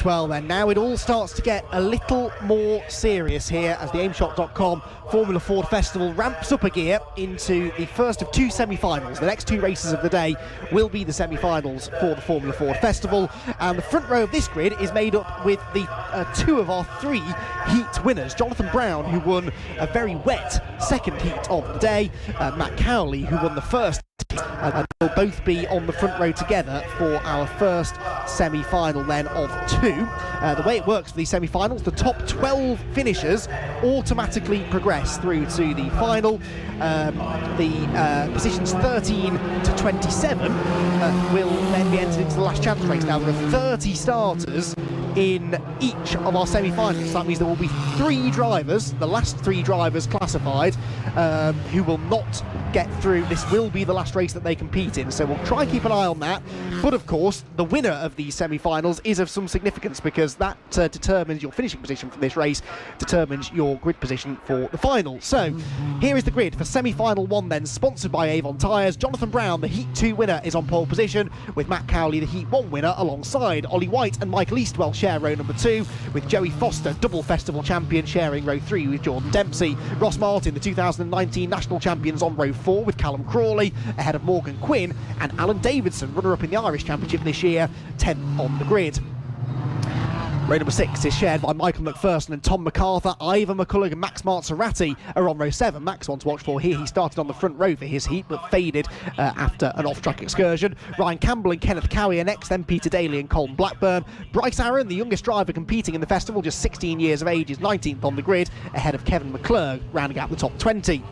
well then. Now it all starts to get a little more serious here as the aimshot.com Formula Ford Festival ramps up a gear into the first of two semi-finals. The next two races of the day will be the semi-finals for the Formula Ford Festival, and the front row of this grid is made up with the two of our three heat winners. Jonathan Brown, who won a very wet second heat of the day, Matt Cowley, who won the first heat, and they'll both be on the front row together for our first semi-final then of two. The way it works for these semi-finals, the top 12 finishers automatically progress through to the final. The positions 13 to 27 will then be entered into the last chance race. Now there are 30 starters in each of our semi-finals. That means there will be three drivers, the last three drivers classified, who will not get through. This will be the last race that they compete in, so we'll try and keep an eye on that. But of course, the winner of these semi-finals is of some significance, because that determines your finishing position for this race, determines your grid position for the final. So here is the grid for semi-final one then, sponsored by Avon Tyres. Jonathan Brown, the Heat 2 winner, is on pole position, with Matt Cowley, the Heat 1 winner, alongside. Ollie White and Michael Eastwell share row number 2, with Joey Foster, double festival champion, sharing row 3 with Jordan Dempsey. Ross Martin, the 2019 national champions, on row 4 with Callum Crawley, ahead of Morgan Quinn, and Alan Davidson, runner-up in the Irish Championship this year, 10th on the grid. Row number 6 is shared by Michael McPherson and Tom MacArthur. Ivan McCulloch and Max Marzarati are on row 7. Max one to watch for here. He started on the front row for his heat, but faded after an off-track excursion. Ryan Campbell and Kenneth Cowie are next, then Peter Daly and Colin Blackburn. Bryce Aaron, the youngest driver competing in the festival, just 16 years of age, is 19th on the grid, ahead of Kevin McClurg, rounding out the top 20.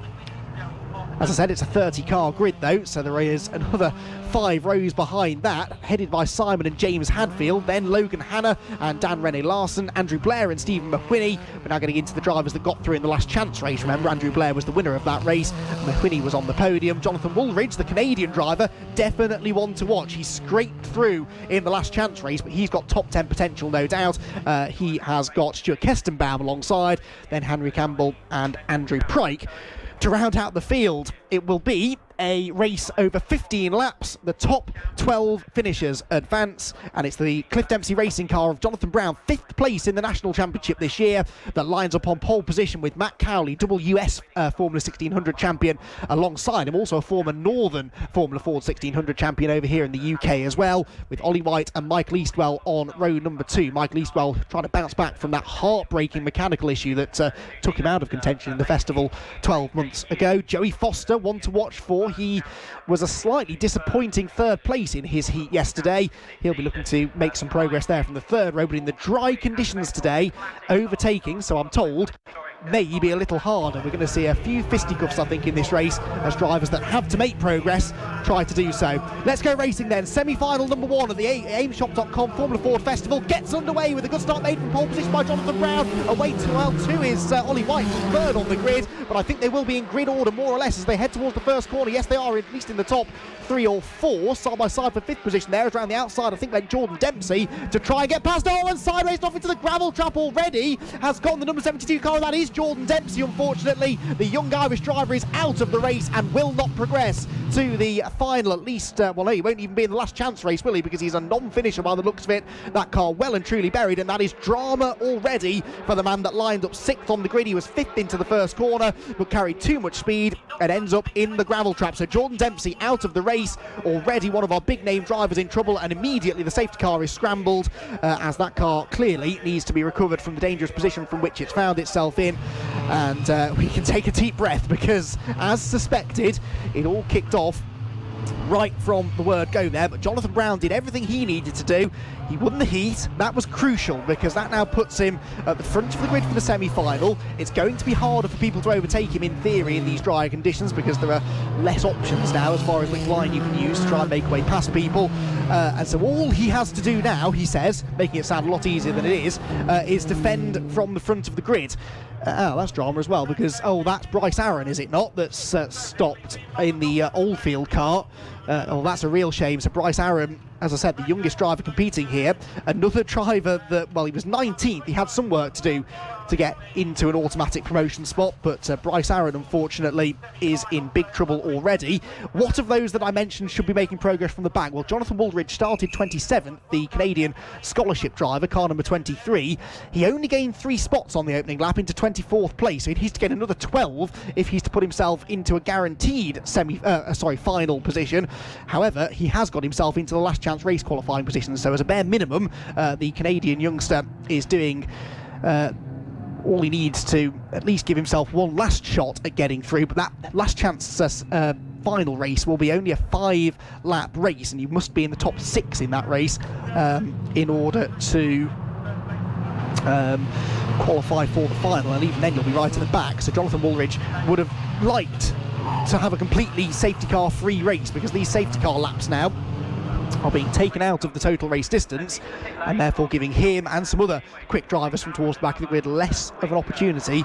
As I said, it's a 30-car grid though, so there is another 5 rows behind that, headed by Simon and James Hadfield, then Logan Hanna and Dan Rene Larson, Andrew Blair and Stephen McWhinney. We're now getting into the drivers that got through in the last chance race. Remember, Andrew Blair was the winner of that race, McWhinney was on the podium. Jonathan Woolridge, the Canadian driver, definitely one to watch. He scraped through in the last chance race, but he's got top 10 potential, no doubt. He has got Stuart Kestenbaum alongside, then Henry Campbell and Andrew Pryke. To round out the field, it will be a race over 15 laps. The top 12 finishers advance, and it's the Cliff Dempsey racing car of Jonathan Brown, 5th place in the National Championship this year, that lines up on pole position with Matt Cowley, double US Formula 1600 champion, alongside him, also a former Northern Formula Ford 1600 champion over here in the UK as well, with Ollie White and Michael Eastwell on row number 2. Michael Eastwell trying to bounce back from that heartbreaking mechanical issue that took him out of contention in the festival 12 months ago. Joey Foster, one to watch for. He was a slightly disappointing 3rd place in his heat yesterday. He'll be looking to make some progress there from the 3rd row, but in the dry conditions today, overtaking, so I'm told, may be a little harder. We're going to see a few fisticuffs, I think, in this race, as drivers that have to make progress try to do so. Let's go racing then. Semi-final number 1 of the aimshop.com Formula Ford Festival gets underway with a good start made from pole position by Jonathan Brown. Away to L2 is Ollie White, 3rd on the grid, but I think they will be in grid order more or less as they head towards the first corner. Yes, they are, at least in the top 3 or 4, side by side for 5th position there. Is around the outside, I think, then Jordan Dempsey to try and get past. Oh, and sideways off into the gravel trap already. Has gotten the number 72 car, and that is Jordan Dempsey. Unfortunately, the young Irish driver is out of the race and will not progress to the final, at least. Well, no, he won't even be in the last chance race, will he? Because he's a non-finisher by the looks of it. That car well and truly buried, and that is drama already for the man that lined up 6th on the grid. He was 5th into the first corner, but carried too much speed and ends up in the gravel trap. So Jordan Dempsey out of the race, already one of our big name drivers in trouble, and immediately the safety car is scrambled, as that car clearly needs to be recovered from the dangerous position from which it's found itself in. And we can take a deep breath, because as suspected, it all kicked off right from the word go there, but Jonathan Brown did everything he needed to do. He won the heat. That was crucial, because that now puts him at the front of the grid for the semi-final. It's going to be harder for people to overtake him in theory in these drier conditions, because there are less options now as far as which line you can use to try and make way past people, and so all he has to do now, he says, making it sound a lot easier than it is defend from the front of the grid. Oh, that's drama as well, because, oh, that's Bryce Aaron, is it not, that's stopped in the Oldfield car. Oh, that's a real shame. So Bryce Aaron, as I said, the youngest driver competing here, another driver that, well, he was 19th. He had some work to do to get into an automatic promotion spot, but Bryce Aaron, unfortunately, is in big trouble already. What of those that I mentioned should be making progress from the back? Well, Jonathan Woolridge started 27th, the Canadian scholarship driver, car number 23. He only gained 3 spots on the opening lap into 24th place, so he needs to get another 12 if he's to put himself into a guaranteed final position. However, he has got himself into the last chance race qualifying position, so as a bare minimum, the Canadian youngster is doing all he needs to at least give himself one last shot at getting through, but that last chance final race will be only a 5-lap race, and you must be in the top 6 in that race in order to qualify for the final, and even then you'll be right at the back. So Jonathan Woolridge would have liked to have a completely safety car free race, because these safety car laps now are being taken out of the total race distance, and therefore giving him and some other quick drivers from towards the back of the grid less of an opportunity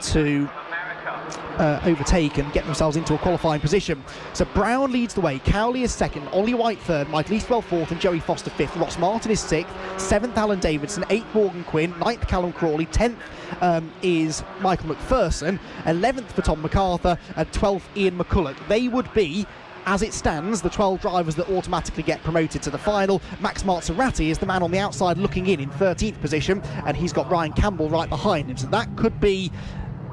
to overtake and get themselves into a qualifying position. So Brown leads the way, Cowley is second, Ollie White third, Michael Eastwell fourth, and Joey Foster fifth. Ross Martin is sixth, seventh Alan Davidson, eighth Morgan Quinn, ninth Callum Crawley, 10th is Michael McPherson, 11th for Tom MacArthur, and 12th Ian McCulloch. They would be, as it stands, the 12 drivers that automatically get promoted to the final. Max Maserati is the man on the outside looking in 13th position, and he's got Ryan Campbell right behind him. So that could be,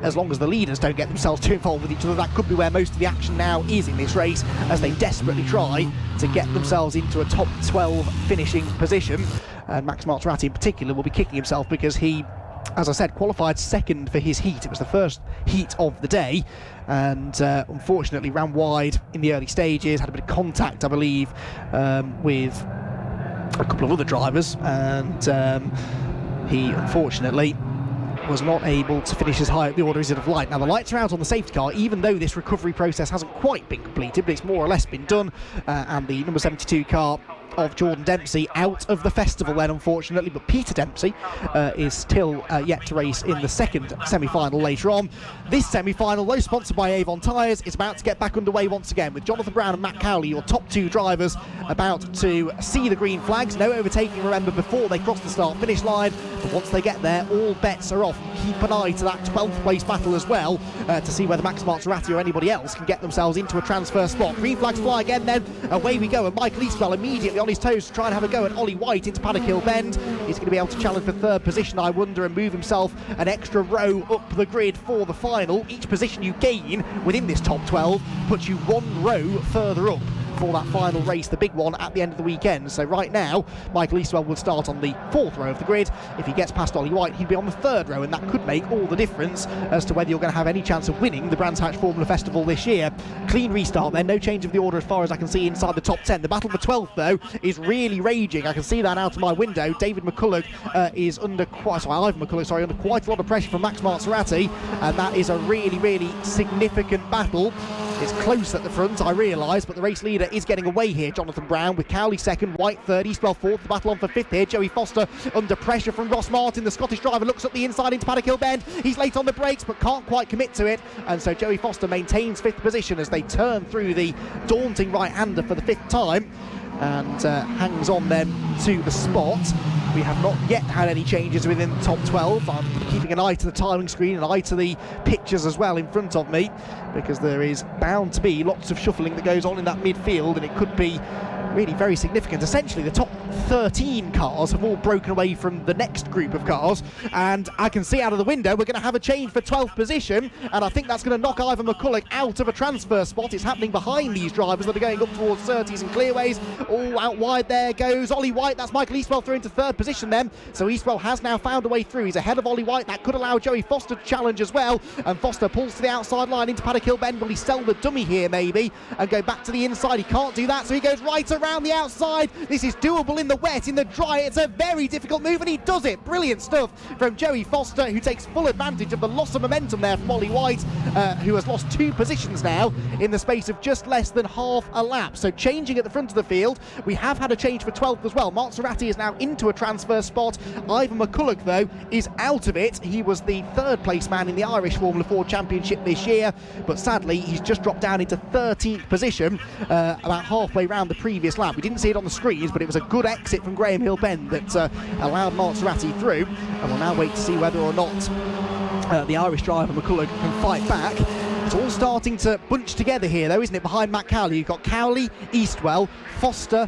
as long as the leaders don't get themselves too involved with each other, that could be where most of the action now is in this race, as they desperately try to get themselves into a top 12 finishing position. And Max Maserati in particular will be kicking himself, because he, as I said, qualified second for his heat. It was the first heat of the day, and unfortunately ran wide in the early stages, had a bit of contact, I believe, with a couple of other drivers, and he unfortunately was not able to finish as high up the order as he'd have liked. Now, the lights are out on the safety car, even though this recovery process hasn't quite been completed, but it's more or less been done, and the number 72 car of Jordan Dempsey out of the festival then, unfortunately, but Peter Dempsey is still yet to race in the second semi-final later on. This semi-final, though sponsored by Avon Tyres, is about to get back underway once again, with Jonathan Brown and Matt Cowley, your top 2 drivers, about to see the green flags. No overtaking, remember, before they cross the start-finish line, but once they get there, all bets are off. Keep an eye to that 12th place battle as well, to see whether Max Maserati or anybody else can get themselves into a transfer spot. Green flags fly again then, away we go, and Michael Eastwell immediately on his toes to try and have a go at Ollie White into Paddock Hill Bend. He's going to be able to challenge for third position, I wonder, and move himself an extra row up the grid for the final. Each position you gain within this top 12 puts you 1 row further up for that final race, the big one at the end of the weekend. So right now, Michael Eastwell will start on the 4th row of the grid. If he gets past Ollie White, he'd be on the 3rd row, and that could make all the difference as to whether you're going to have any chance of winning the Brands Hatch Formula Festival this year. Clean restart then, no change of the order as far as I can see inside the top 10. The battle for 12th, though, is really raging. I can see that out of my window. David McCulloch is under quite a lot of pressure from Max Maserati, and that is a really, really significant battle. It's close at the front, I realise, but the race leader is getting away here, Jonathan Brown, with Cowley second, White third, Eastwell fourth. The battle on for 5th here. Joey Foster under pressure from Ross Martin. The Scottish driver looks up the inside into Paddock Hill Bend. He's late on the brakes, but can't quite commit to it, and so Joey Foster maintains 5th position as they turn through the daunting right-hander for the 5th time, and hangs on then to the spot. We have not yet had any changes within the top 12. I'm keeping an eye to the timing screen, an eye to the pictures as well in front of me, because there is bound to be lots of shuffling that goes on in that midfield, and it could be really very significant. Essentially, the top 13 cars have all broken away from the next group of cars, and I can see out of the window we're going to have a change for 12th position, and I think that's going to knock Ivan McCulloch out of a transfer spot. It's happening behind these drivers that are going up towards Surtees and Clearways. All out wide there goes Ollie White. That's Michael Eastwell through into 3rd position then, so Eastwell has now found a way through. He's ahead of Ollie White. That could allow Joey Foster to challenge as well, and Foster pulls to the outside line into Paddock Hill Bend. Will he sell the dummy here maybe and go back to the inside? He can't do that, so he goes right around the outside. This is doable in the wet, in the dry. It's a very difficult move, and he does it. Brilliant stuff from Joey Foster, who takes full advantage of the loss of momentum there from Ollie White, who has lost 2 positions now in the space of just less than half a lap. So changing at the front of the field, we have had a change for 12th as well. Maserati is now into a transfer spot. Ivan McCulloch, though, is out of it. He was the 3rd place man in the Irish Formula 4 Championship this year, but sadly he's just dropped down into 13th position, about halfway round the previous first lap. We didn't see it on the screens, but it was a good exit from Graham Hill Bend that allowed Maserati through, and we'll now wait to see whether or not the Irish driver McCulloch can fight back. It's all starting to bunch together here though, isn't it? Behind Matt Cowley, you've got Cowley, Eastwell, Foster,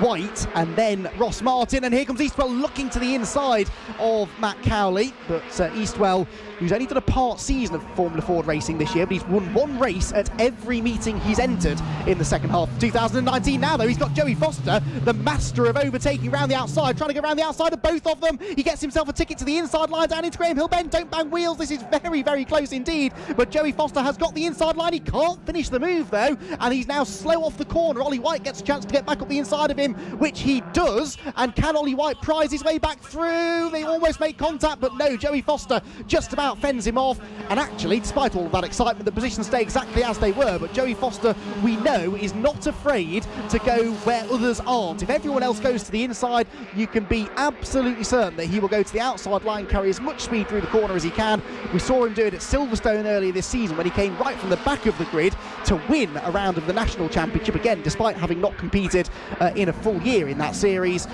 White, and then Ross Martin, and here comes Eastwell looking to the inside of Matt Cowley, but Eastwell, who's only done a part season of Formula Ford racing this year, but he's won one race at every meeting he's entered in the second half of 2019. Now though, he's got Joey Foster, the master of overtaking around the outside, trying to get around the outside of both of them. He gets himself a ticket to the inside line down into Graham Hill Bend. Don't bang wheels, this is very, very close indeed, but Joey Foster has got the inside line. He can't finish the move though, and he's now slow off the corner. Ollie White gets a chance to get back up the inside of him, which he does, and can Ollie White prize his way back through? They almost make contact, but no, Joey Foster just about fends him off, and actually, despite all of that excitement, the positions stay exactly as they were, but Joey Foster, we know, is not afraid to go where others aren't. If everyone else goes to the inside, you can be absolutely certain that he will go to the outside line, carry as much speed through the corner as he can. We saw him do it at Silverstone earlier this season when he came right from the back of the grid to win a round of the National Championship, again, despite having not competed in a full year in that series.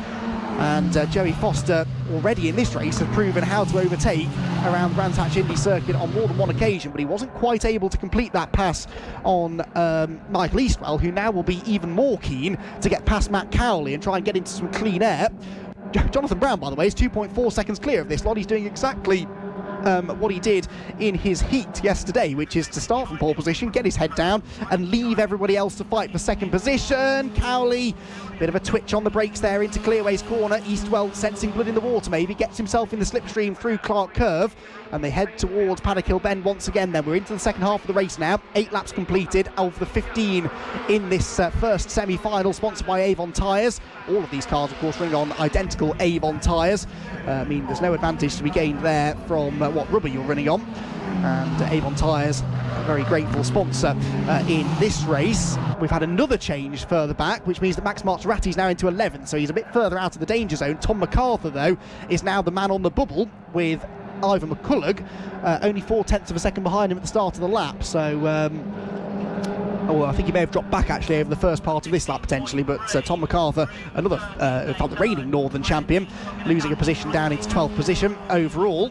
And Joey Foster already in this race has proven how to overtake around Brands Hatch Indy Circuit on more than one occasion, but he wasn't quite able to complete that pass on Michael Eastwell, who now will be even more keen to get past Matt Cowley and try and get into some clean air. Jonathan Brown, by the way, is 2.4 seconds clear of this lot. He's doing exactly what he did in his heat yesterday, which is to start from pole position, get his head down and leave everybody else to fight for second position. Cowley, bit of a twitch on the brakes there into Clearway's corner. Eastwell, sensing blood in the water maybe, gets himself in the slipstream through Clark Curve, and they head towards Paddock Hill Bend once again. Then we're into the second half of the race now. 8 laps completed of the 15 in this first semi-final, sponsored by Avon Tyres. All of these cars, of course, running on identical Avon tyres. I mean, there's no advantage to be gained there from what rubber you're running on. And Avon Tyres, a very grateful sponsor in this race. We've had another change further back, which means that Max Maserati is now into 11th, so he's a bit further out of the danger zone. Tom MacArthur, though, is now the man on the bubble with Ivan McCulloch, only 4/10 of a second behind him at the start of the lap. So I think he may have dropped back actually over the first part of this lap potentially, but Tom MacArthur, another the reigning Northern champion, losing a position down into 12th position overall.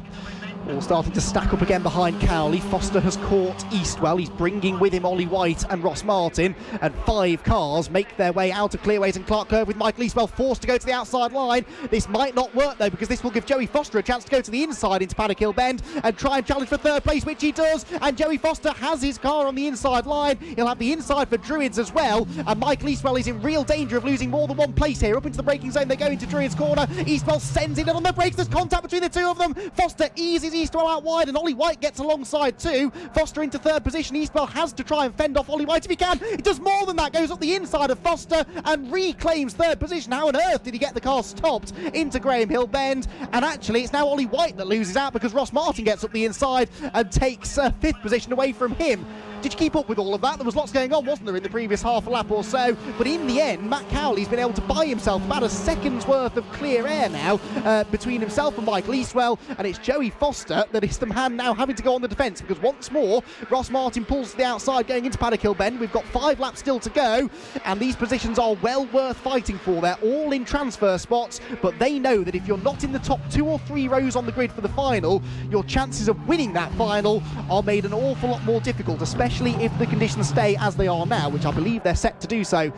All starting to stack up again behind Cowley. Foster has caught Eastwell. He's bringing with him Ollie White and Ross Martin, and 5 cars make their way out of Clearways and Clark Curve with Michael Eastwell forced to go to the outside line. This might not work though, because this will give Joey Foster a chance to go to the inside into Paddock Hill Bend and try and challenge for third place, which he does, and Joey Foster has his car on the inside line. He'll have the inside for Druids as well, and Michael Eastwell is in real danger of losing more than one place here. Up into the braking zone they go into Druids corner. Eastwell sends it in on the brakes. There's contact between the two of them. Foster eases Eastwell out wide, and Ollie White gets alongside too. Foster into third position. Eastwell has to try and fend off Ollie White if he can. He does more than that, goes up the inside of Foster and reclaims third position. How on earth did he get the car stopped into Graham Hill Bend? And actually it's now Ollie White that loses out, because Ross Martin gets up the inside and takes 5th position away from him. Did you keep up with all of that? There was lots going on, wasn't there, in the previous half a lap or so? But in the end, Matt Cowley's been able to buy himself about a second's worth of clear air now between himself and Michael Eastwell, and it's Joey Foster that is the man now having to go on the defence, because once more, Ross Martin pulls to the outside going into Paddock Hill Bend. We've got 5 laps still to go, and these positions are well worth fighting for. They're all in transfer spots, but they know that if you're not in the top 2 or 3 rows on the grid for the final, your chances of winning that final are made an awful lot more difficult, especially if the conditions stay as they are now, which I believe they're set to do so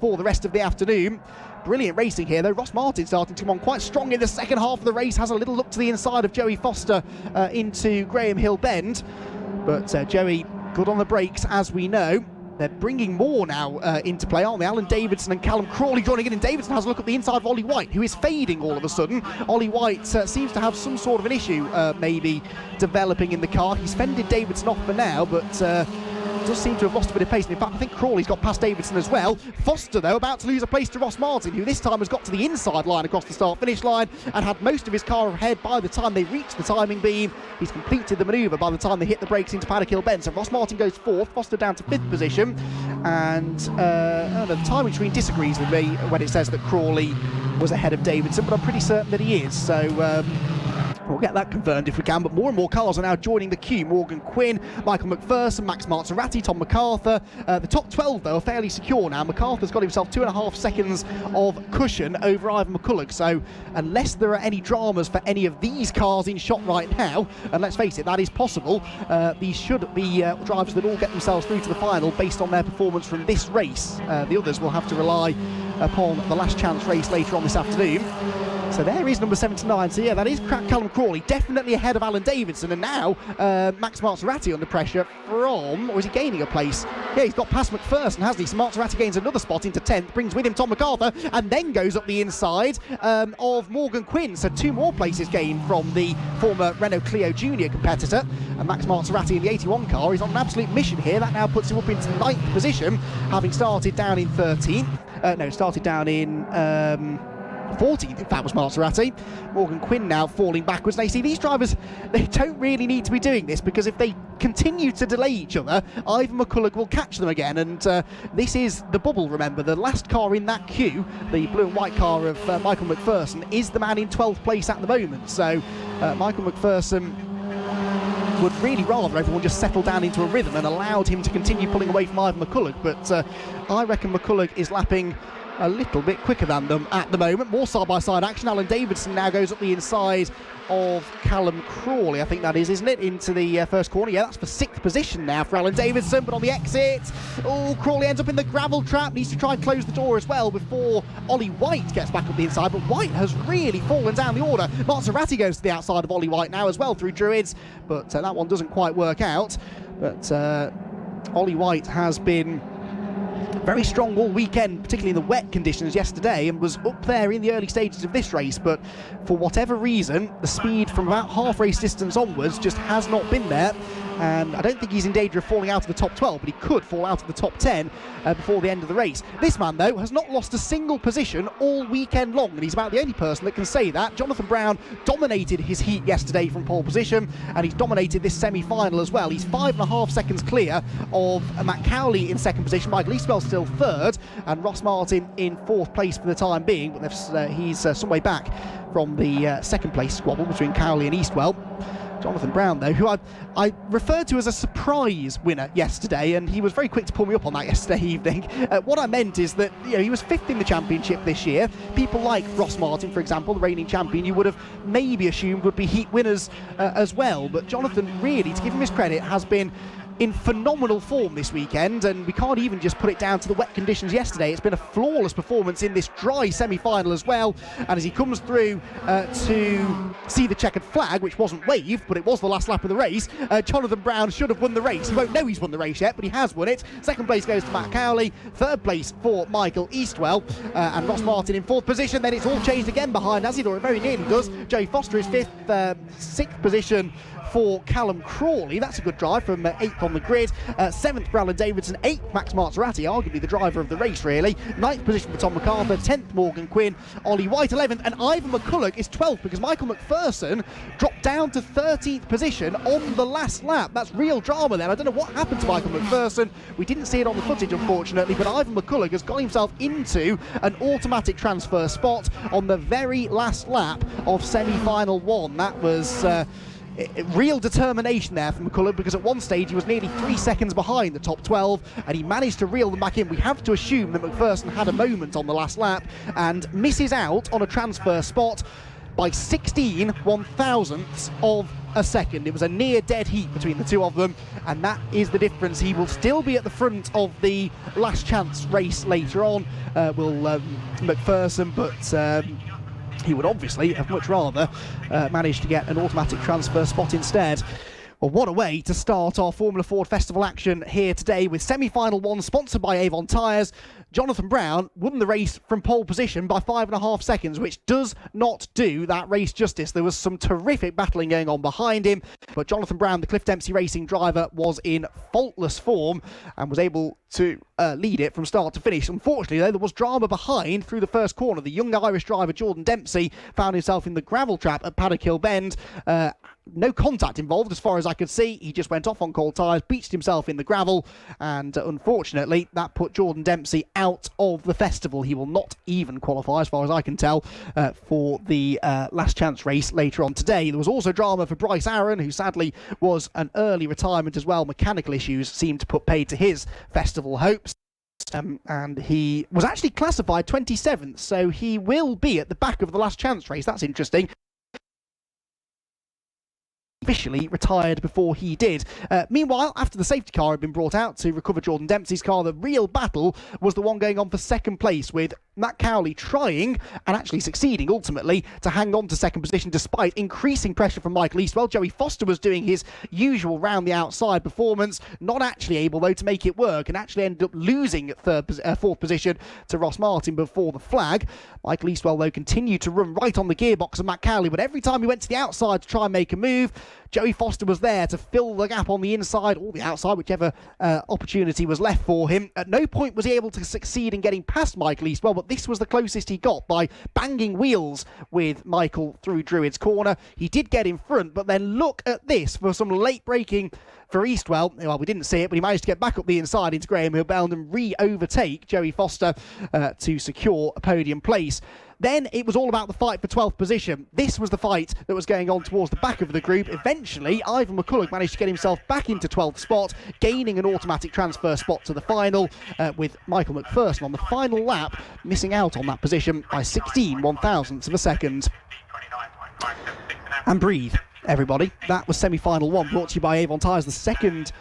for the rest of the afternoon. Brilliant racing here though. Ross Martin starting to come on quite strong in the second half of the race, has a little look to the inside of Joey Foster into Graham Hill Bend, but Joey good on the brakes, as we know. They're bringing more now into play, aren't they? Alan Davidson and Callum Crawley joining in, and Davidson has a look at the inside of Ollie White, who is fading all of a sudden. Ollie White seems to have some sort of an issue maybe developing in the car. He's fended Davidson off for now, but does seem to have lost a bit of pace. In fact, I think Crawley's got past Davidson as well. Foster, though, about to lose a place to Ross Martin, who this time has got to the inside line across the start-finish line and had most of his car ahead by the time they reached the timing beam. He's completed the manoeuvre by the time they hit the brakes into Paddock Hill Bend. So Ross Martin goes 4th, Foster down to 5th position. And the timing screen disagrees with me when it says that Crawley was ahead of Davidson, but I'm pretty certain that he is. So We'll get that confirmed if we can, but more and more cars are now joining the queue. Morgan Quinn, Michael McPherson, Max Marzarati, Tom MacArthur. The top 12, though, are fairly secure now. MacArthur's got himself 2.5 seconds of cushion over Ivan McCulloch, so unless there are any dramas for any of these cars in shot right now, and let's face it, that is possible, these should be drivers that all get themselves through to the final based on their performance from this race. The others will have to rely upon the last chance race later on this afternoon. So there is number 79. So yeah, that is Callum Crawley, definitely ahead of Alan Davidson, and now Max Marzarati under pressure from, or is he gaining a place? Yeah, he's got past McPherson, hasn't he? So Marzarati gains another spot into 10th, brings with him Tom MacArthur, and then goes up the inside of Morgan Quinn. So 2 more places gained from the former Renault Clio Junior competitor. And Max Marzarati in the 81 car is on an absolute mission here. That now puts him up into 9th position, having started down in 13th. Started down in 14th, if that was Maserati. Morgan Quinn now falling backwards. They see these drivers, they don't really need to be doing this, because if they continue to delay each other, Ivan McCulloch will catch them again. And this is the bubble, remember. The last car in that queue, the blue and white car of Michael McPherson, is the man in 12th place at the moment. So Michael McPherson would really rather everyone just settle down into a rhythm and allowed him to continue pulling away from Ivan McCulloch. But I reckon McCulloch is lapping a little bit quicker than them at the moment. More side-by-side action. Alan Davidson now goes up the inside of Callum Crawley, I think that is, isn't it? Into the first corner. Yeah, that's for 6th position now for Alan Davidson, but on the exit, Crawley ends up in the gravel trap. Needs to try and close the door as well before Ollie White gets back up the inside, but White has really fallen down the order. Marzarati goes to the outside of Ollie White now as well through Druids, but that one doesn't quite work out. But Ollie White has been very strong all weekend, particularly in the wet conditions yesterday, and was up there in the early stages of this race, but for whatever reason the speed from about half race distance onwards just has not been there. And I don't think he's in danger of falling out of the top 12, but he could fall out of the top 10 before the end of the race. This man, though, has not lost a single position all weekend long, and he's about the only person that can say that. Jonathan Brown dominated his heat yesterday from pole position, and he's dominated this semi-final as well. He's 5.5 seconds clear of Matt Cowley in 2nd position, Michael Eastwell still 3rd, and Ross Martin in 4th place for the time being, but he's some way back from the 2nd place squabble between Cowley and Eastwell. Jonathan Brown, though, who I referred to as a surprise winner yesterday, and he was very quick to pull me up on that yesterday evening. What I meant is that he was 5th in the championship this year. People like Ross Martin, for example, the reigning champion, you would have maybe assumed would be heat winners as well. But Jonathan, really, to give him his credit, has been in phenomenal form this weekend, and we can't even just put it down to the wet conditions yesterday. It's been a flawless performance in this dry semi-final as well, and as he comes through to see the checkered flag, which wasn't waved, but it was the last lap of the race, Jonathan Brown should have won the race. He won't know he's won the race yet, but he has won it. 2nd place goes to Matt Cowley, 3rd place for Michael Eastwell, and Ross Martin in 4th position. Then it's all changed again behind, as it very nearly does. Joey Foster is 5th, 6th position for Callum Crawley. That's a good drive from 8th on the grid. 7th for Alan Davidson, 8th Max Marzarati, arguably the driver of the race really. 9th position for Tom MacArthur, 10th Morgan Quinn, Ollie White 11th, and Ivan McCulloch is 12th because Michael McPherson dropped down to 13th position on the last lap. That's real drama then. I don't know what happened to Michael McPherson. We didn't see it on the footage unfortunately, but Ivan McCulloch has got himself into an automatic transfer spot on the very last lap of semi-final 1. That was real determination there from McCulloch, because at one stage he was nearly 3 seconds behind the top 12 and he managed to reel them back in. We have to assume that McPherson had a moment on the last lap and misses out on a transfer spot by 16 one-thousandths of a second. It was a near dead heat between the two of them, and that is the difference. He will still be at the front of the last chance race later on, McPherson, but he would obviously have much rather managed to get an automatic transfer spot instead. Well, what a way to start our Formula Ford Festival action here today with semi-final 1 sponsored by Avon Tyres. Jonathan Brown won the race from pole position by 5.5 seconds, which does not do that race justice. There was some terrific battling going on behind him, but Jonathan Brown, the Cliff Dempsey Racing driver, was in faultless form and was able to lead it from start to finish. Unfortunately, though, there was drama behind through the first corner. The young Irish driver, Jordan Dempsey, found himself in the gravel trap at Paddock Hill Bend. No contact involved as far as I could see. He just went off on cold tyres, beached himself in the gravel, and unfortunately that put Jordan Dempsey out of the festival. He will not even qualify, as far as I can tell, for the last chance race later on today. There was also drama for Bryce Aaron, who sadly was an early retirement as well. Mechanical issues seemed to put paid to his festival hopes. And he was actually classified 27th, so he will be at the back of the last chance race. That's interesting. Officially retired before he did. Meanwhile, after the safety car had been brought out to recover Jordan Dempsey's car, the real battle was the one going on for second place, with Matt Cowley trying and actually succeeding ultimately to hang on to second position despite increasing pressure from Michael Eastwell. Joey Foster was doing his usual round the outside performance, not actually able though to make it work, and actually ended up losing fourth position to Ross Martin before the flag. Michael Eastwell though continued to run right on the gearbox of Matt Cowley, but every time he went to the outside to try and make a move, Joey Foster was there to fill the gap on the inside or the outside, whichever opportunity was left for him. At no point was he able to succeed in getting past Michael Eastwell, but this was the closest he got by banging wheels with Michael through Druid's corner. He did get in front, but then look at this for some late braking for Eastwell. Well, we didn't see it, but he managed to get back up the inside into Graham Hill-Bound and re-overtake Joey Foster to secure a podium place. Then it was all about the fight for 12th position. This was the fight that was going on towards the back of the group. Eventually, Ivan McCulloch managed to get himself back into 12th spot, gaining an automatic transfer spot to the final, with Michael McPherson on the final lap, missing out on that position by 16 one-thousandths of a second. And breathe, everybody. That was semi-final one, brought to you by Avon Tyres. The second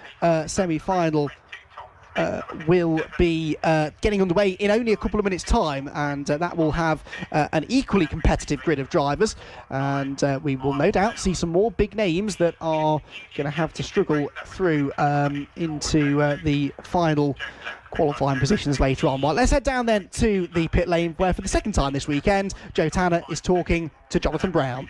semi-final will be getting underway in only a couple of minutes' time, and that will have an equally competitive grid of drivers, and we will no doubt see some more big names that are going to have to struggle through into the final qualifying positions later on. Well, let's head down then to the pit lane, where for the second time this weekend, Joe Tanner is talking to Jonathan Brown.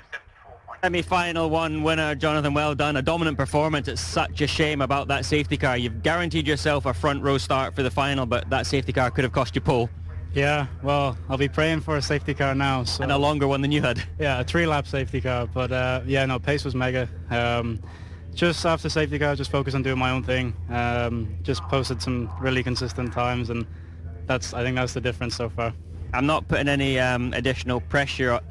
Semi-final one winner, Jonathan, well done. A dominant performance. It's such a shame about that safety car. You've guaranteed yourself a front row start for the final, but that safety car could have cost you pole. Yeah, well, I'll be praying for a safety car now. So. And a longer one than you had. Yeah, a 3-lap safety car, but yeah, no, pace was mega. Just after safety car, just focused on doing my own thing. Just posted some really consistent times, and I think that's the difference so far. I'm not putting any additional pressure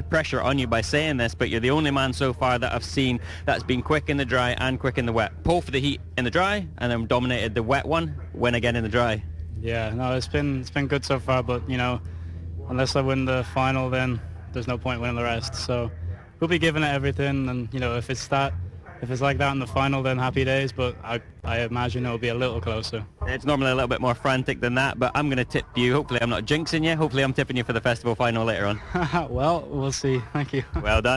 on you by saying this, but you're the only man so far that I've seen that's been quick in the dry and quick in the wet. Pole for the heat in the dry, and then dominated the wet one, win again in the dry. Yeah, no, it's been good so far, but you know, unless I win the final, then there's no point winning the rest. So we'll be giving it everything, and you know, if it's like that in the final, then happy days, but I imagine it'll be a little closer. It's normally a little bit more frantic than that, but I'm going to tip you. Hopefully I'm not jinxing you. Hopefully I'm tipping you for the festival final later on. Well, we'll see. Thank you. Well done.